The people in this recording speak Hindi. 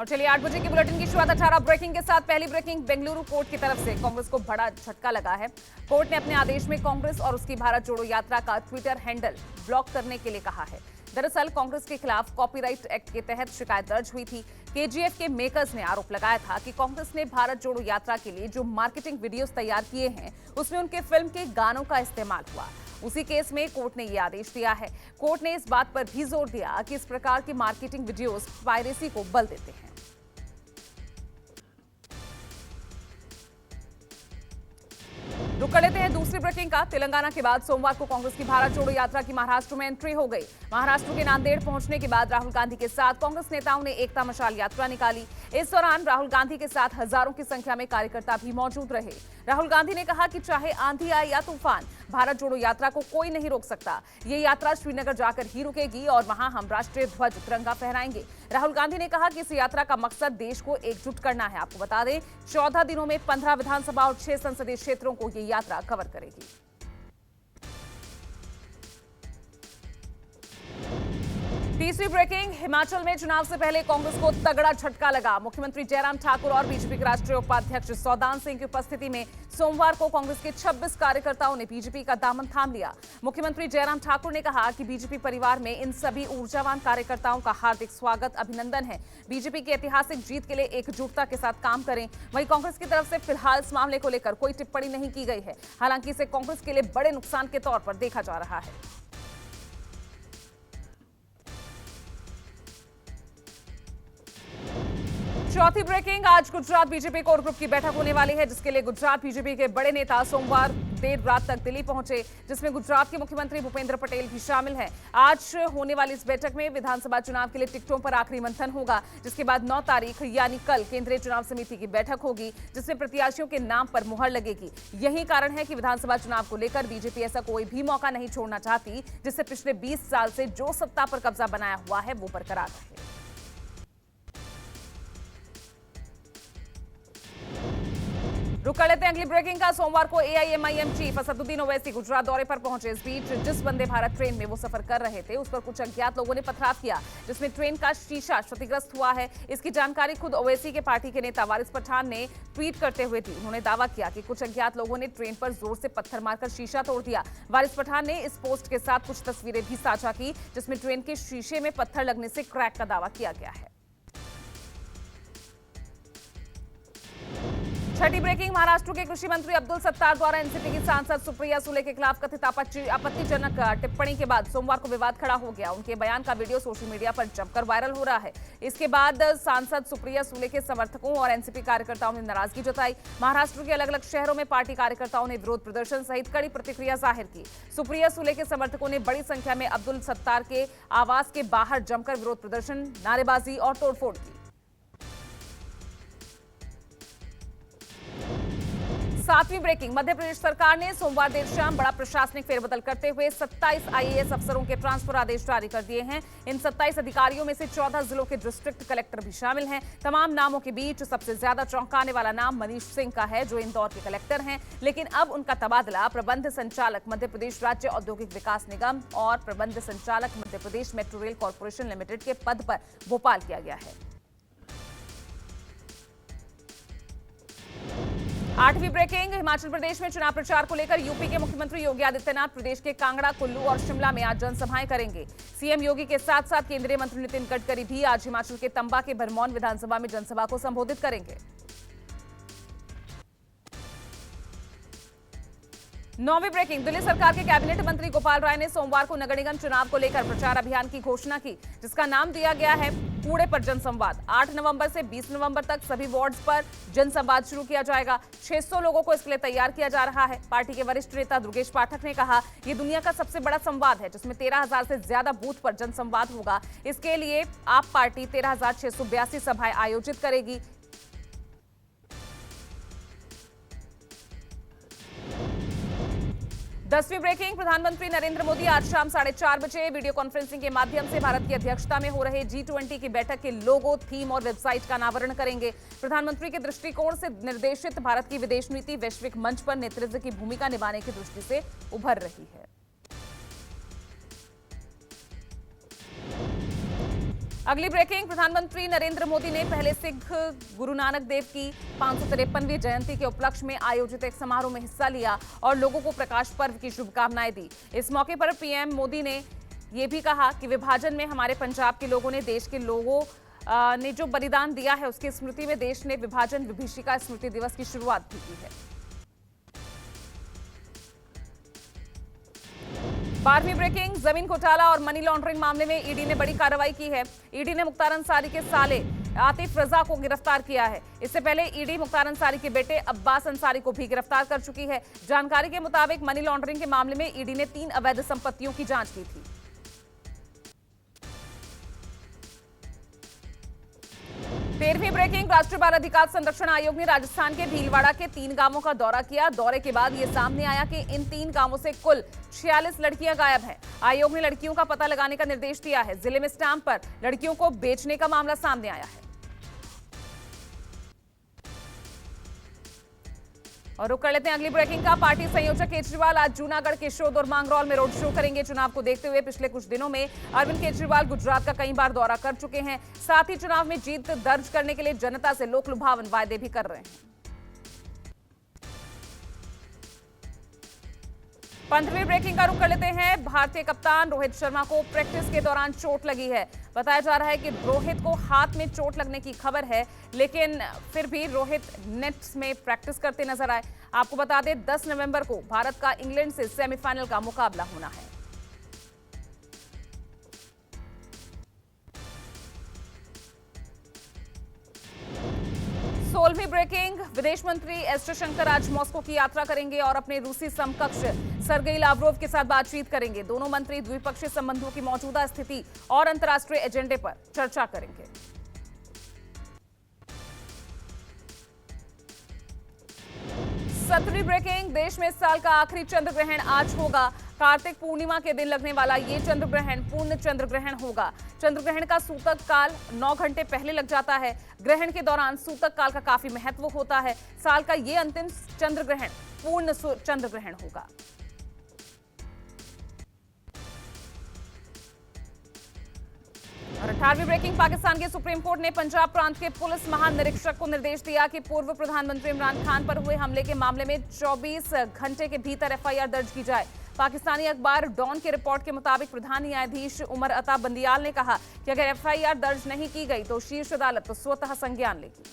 और चलिए 8 बजे की बुलेटिन की शुरुआत 18 ब्रेकिंग के साथ। पहली ब्रेकिंग, बेंगलुरु कोर्ट की तरफ से कांग्रेस को बड़ा झटका लगा है। कोर्ट ने अपने आदेश में कांग्रेस और उसकी भारत जोड़ो यात्रा का ट्विटर हैंडल ब्लॉक करने के लिए कहा है। दरअसल कांग्रेस के खिलाफ कॉपीराइट एक्ट के तहत शिकायत दर्ज हुई थी। केजीएफ के मेकर्स ने आरोप लगाया था कि कांग्रेस ने भारत जोड़ो यात्रा के लिए जो मार्केटिंग वीडियोस तैयार किए हैं उसमें उनके फिल्म के गानों का इस्तेमाल हुआ। उसी केस में कोर्ट ने यह आदेश दिया है। कोर्ट ने इस बात पर भी जोर दिया कि इस प्रकार की मार्केटिंग वीडियोस पायरेसी को बल देते हैं। रुक कर लेते हैं दूसरी ब्रेकिंग का। तेलंगाना के बाद सोमवार को कांग्रेस की भारत जोड़ो यात्रा की महाराष्ट्र में एंट्री हो गई। महाराष्ट्र के नांदेड़ पहुंचने के बाद राहुल गांधी के साथ कांग्रेस नेताओं ने एकता मशाल यात्रा निकाली। इस दौरान राहुल गांधी के साथ हजारों की संख्या में कार्यकर्ता भी मौजूद रहे। राहुल गांधी ने कहा कि चाहे आंधी आए या तूफान, भारत जोड़ो यात्रा को कोई नहीं रोक सकता। ये यात्रा श्रीनगर जाकर ही रुकेगी और वहां हम राष्ट्रीय ध्वज तिरंगा फहराएंगे। राहुल गांधी ने कहा कि इस यात्रा का मकसद देश को एकजुट करना है। आपको बता दें, 14 दिनों में 15 विधानसभा और 6 संसदीय क्षेत्रों को ये यात्रा कवर करेगी। तीसरी ब्रेकिंग, हिमाचल में चुनाव से पहले कांग्रेस को तगड़ा झटका लगा। मुख्यमंत्री जयराम ठाकुर और बीजेपी के राष्ट्रीय उपाध्यक्ष सौदान सिंह की उपस्थिति में सोमवार को कांग्रेस के 26 कार्यकर्ताओं ने बीजेपी का दामन थाम लिया। मुख्यमंत्री जयराम ठाकुर ने कहा कि बीजेपी परिवार में इन सभी ऊर्जावान कार्यकर्ताओं का हार्दिक स्वागत, अभिनंदन है। बीजेपी की ऐतिहासिक जीत के लिए एकजुटता के साथ काम करें। वहीं कांग्रेस की तरफ से फिलहाल इस मामले को लेकर कोई टिप्पणी नहीं की गई है। हालांकि इसे कांग्रेस के लिए बड़े नुकसान के तौर पर देखा जा रहा है। चौथी ब्रेकिंग, आज गुजरात बीजेपी कोर ग्रुप की बैठक होने वाली है, जिसके लिए गुजरात बीजेपी के बड़े नेता सोमवार देर रात तक दिल्ली पहुंचे, जिसमें गुजरात के मुख्यमंत्री भूपेंद्र पटेल भी शामिल हैं। आज होने वाली इस बैठक में विधानसभा चुनाव के लिए टिकटों पर आखिरी मंथन होगा, जिसके बाद 9 तारीख यानी कल केंद्रीय चुनाव समिति की बैठक होगी, जिसमें प्रत्याशियों के नाम पर मुहर लगेगी। यही कारण है कि विधानसभा चुनाव को लेकर बीजेपी ऐसा कोई भी मौका नहीं छोड़ना चाहती जिससे पिछले 20 साल से जो सत्ता पर कब्जा बनाया हुआ है वो बरकरार रहे। रुक कर लेते हैं अगली ब्रेकिंग का। सोमवार को एआईएमआईएम चीफ असदुद्दीन ओवैसी गुजरात दौरे पर पहुंचे। इस बीच जिस वंदे भारत ट्रेन में वो सफर कर रहे थे उस पर कुछ अज्ञात लोगों ने पथराव किया, जिसमें ट्रेन का शीशा क्षतिग्रस्त हुआ है। इसकी जानकारी खुद ओवैसी के पार्टी के नेता वारिस पठान ने ट्वीट करते हुए दी। उन्होंने दावा किया कि कुछ अज्ञात लोगों ने ट्रेन पर जोर से पत्थर मारकर शीशा तोड़ दिया। वारिस पठान ने इस पोस्ट के साथ कुछ तस्वीरें भी साझा की, जिसमें ट्रेन के शीशे में पत्थर लगने से क्रैक का दावा किया गया है। छठी ब्रेकिंग, महाराष्ट्र के कृषि मंत्री अब्दुल सत्तार द्वारा एनसीपी की सांसद सुप्रिया सुले के खिलाफ कथित आपत्तिजनक टिप्पणी के बाद सोमवार को विवाद खड़ा हो गया। उनके बयान का वीडियो सोशल मीडिया पर जमकर वायरल हो रहा है। इसके बाद सांसद सुप्रिया सुले के समर्थकों और एनसीपी कार्यकर्ताओं ने नाराजगी जताई। महाराष्ट्र के अलग अलग शहरों में पार्टी कार्यकर्ताओं ने विरोध प्रदर्शन सहित कड़ी प्रतिक्रिया जाहिर की। सुप्रिया सुले के समर्थकों ने बड़ी संख्या में अब्दुल सत्तार के आवास के बाहर जमकर विरोध प्रदर्शन, नारेबाजी और तोड़फोड़ की। सातवीं ब्रेकिंग, मध्य प्रदेश सरकार ने सोमवार देर शाम बड़ा प्रशासनिक फेरबदल करते हुए 27 आईएएस अफसरों के ट्रांसफर आदेश जारी कर दिए हैं। इन 27 अधिकारियों में से 14 जिलों के डिस्ट्रिक्ट कलेक्टर भी शामिल हैं। तमाम नामों के बीच सबसे ज्यादा चौंकाने वाला नाम मनीष सिंह का है, जो इंदौर के कलेक्टर हैं। लेकिन अब उनका तबादला प्रबंध संचालक मध्य प्रदेश राज्य औद्योगिक विकास निगम और प्रबंध संचालक Madhya Pradesh metro rail corporation limited के पद पर भोपाल किया गया है। 8वीं ब्रेकिंग, हिमाचल प्रदेश में चुनाव प्रचार को लेकर यूपी के मुख्यमंत्री योगी आदित्यनाथ प्रदेश के कांगड़ा, कुल्लू और शिमला में आज जनसभाएं करेंगे। सीएम योगी के साथ साथ केंद्रीय मंत्री नितिन गडकरी भी आज हिमाचल के तंबा के भरमौन विधानसभा में जनसभा को संबोधित करेंगे। 9वीं ब्रेकिंग, दिल्ली सरकार के कैबिनेट मंत्री गोपाल राय ने सोमवार को नगर निगम चुनाव को लेकर प्रचार अभियान की घोषणा की, जिसका नाम दिया गया है कूड़े पर जनसंवाद। 8 नवंबर से 20 नवंबर तक सभी वार्ड्स पर जनसंवाद शुरू किया जाएगा। 600 लोगों को इसके लिए तैयार किया जा रहा है। पार्टी के वरिष्ठ नेता दुर्गेश पाठक ने कहा, ये दुनिया का सबसे बड़ा संवाद है, जिसमें 13,000 से ज्यादा बूथ पर जनसंवाद होगा। इसके लिए आप पार्टी 13,682 सभाएं आयोजित करेगी। 10वीं ब्रेकिंग, प्रधानमंत्री नरेंद्र मोदी आज शाम 4:30 बजे वीडियो कॉन्फ्रेंसिंग के माध्यम से भारत की अध्यक्षता में हो रहे G20 की बैठक के लोगो, थीम और वेबसाइट का अनावरण करेंगे। प्रधानमंत्री के दृष्टिकोण से निर्देशित भारत की विदेश नीति वैश्विक मंच पर नेतृत्व की भूमिका निभाने की दृष्टि से उभर रही है। अगली ब्रेकिंग, प्रधानमंत्री नरेंद्र मोदी ने पहले सिख गुरु नानक देव की 553वीं जयंती के उपलक्ष्य में आयोजित एक समारोह में हिस्सा लिया और लोगों को प्रकाश पर्व की शुभकामनाएं दी। इस मौके पर पीएम मोदी ने यह भी कहा कि विभाजन में हमारे पंजाब के लोगों ने देश के लोगों ने जो बलिदान दिया है उसकी स्मृति में देश ने विभाजन विभीषिका स्मृति दिवस की शुरुआत भी की है। 12वीं ब्रेकिंग, जमीन घोटाला और मनी लॉन्ड्रिंग मामले में ईडी ने बड़ी कार्रवाई की है। ईडी ने मुख्तार अंसारी के साले आतिफ रजा को गिरफ्तार किया है। इससे पहले ईडी मुख्तार अंसारी के बेटे अब्बास अंसारी को भी गिरफ्तार कर चुकी है। जानकारी के मुताबिक मनी लॉन्ड्रिंग के मामले में ईडी ने 3 अवैध संपत्तियों की जांच की थी। 13वीं ब्रेकिंग, राष्ट्रीय बाल अधिकार संरक्षण आयोग ने राजस्थान के भीलवाड़ा के 3 गांवों का दौरा किया। दौरे के बाद यह सामने आया कि इन 3 गांवों से कुल 46 लड़कियां गायब हैं। आयोग ने लड़कियों का पता लगाने का निर्देश दिया है। जिले में स्टैंप पर लड़कियों को बेचने का मामला सामने आया है। और रुक कर लेते हैं अगली ब्रेकिंग का। पार्टी संयोजक केजरीवाल आज जूनागढ़, केशोद और मांगरौल में रोड शो करेंगे। चुनाव को देखते हुए पिछले कुछ दिनों में अरविंद केजरीवाल गुजरात का कई बार दौरा कर चुके हैं। साथ ही चुनाव में जीत दर्ज करने के लिए जनता से लोक लुभावन वायदे भी कर रहे हैं। 15वीं ब्रेकिंग का रुख कर लेते हैं। भारतीय कप्तान रोहित शर्मा को प्रैक्टिस के दौरान चोट लगी है। बताया जा रहा है कि रोहित को हाथ में चोट लगने की खबर है, लेकिन फिर भी रोहित नेट्स में प्रैक्टिस करते नजर आए। आपको बता दें 10 नवंबर को भारत का इंग्लैंड से सेमीफाइनल का मुकाबला होना है। सोलहवीं ब्रेकिंग, विदेश मंत्री एस जयशंकर आज मॉस्को की यात्रा करेंगे और अपने रूसी समकक्ष सर्गेई लावरोव के साथ बातचीत करेंगे। दोनों मंत्री द्विपक्षीय संबंधों की मौजूदा स्थिति और अंतर्राष्ट्रीय एजेंडे पर चर्चा करेंगे। 17वीं ब्रेकिंग, देश में इस साल का आखिरी चंद्र ग्रहण आज होगा। कार्तिक पूर्णिमा के दिन लगने वाला ये चंद्र ग्रहण पूर्ण चंद्र ग्रहण होगा। चंद्र ग्रहण का सूतक काल 9 घंटे पहले लग जाता है। ग्रहण के दौरान सूतक काल का काफी महत्व होता है। साल का ये अंतिम चंद्र ग्रहण पूर्ण चंद्र ग्रहण होगा। और 18वीं ब्रेकिंग, पाकिस्तान के सुप्रीम कोर्ट ने पंजाब प्रांत के पुलिस महानिरीक्षक को निर्देश दिया कि पूर्व प्रधानमंत्री इमरान खान पर हुए हमले के मामले में 24 घंटे के भीतर एफआईआर दर्ज की जाए। पाकिस्तानी अखबार डॉन की रिपोर्ट के मुताबिक प्रधान न्यायाधीश उमर अता बंदियाल ने कहा कि अगर एफआईआर दर्ज नहीं की गई तो शीर्ष अदालत स्वतः संज्ञान लेगी।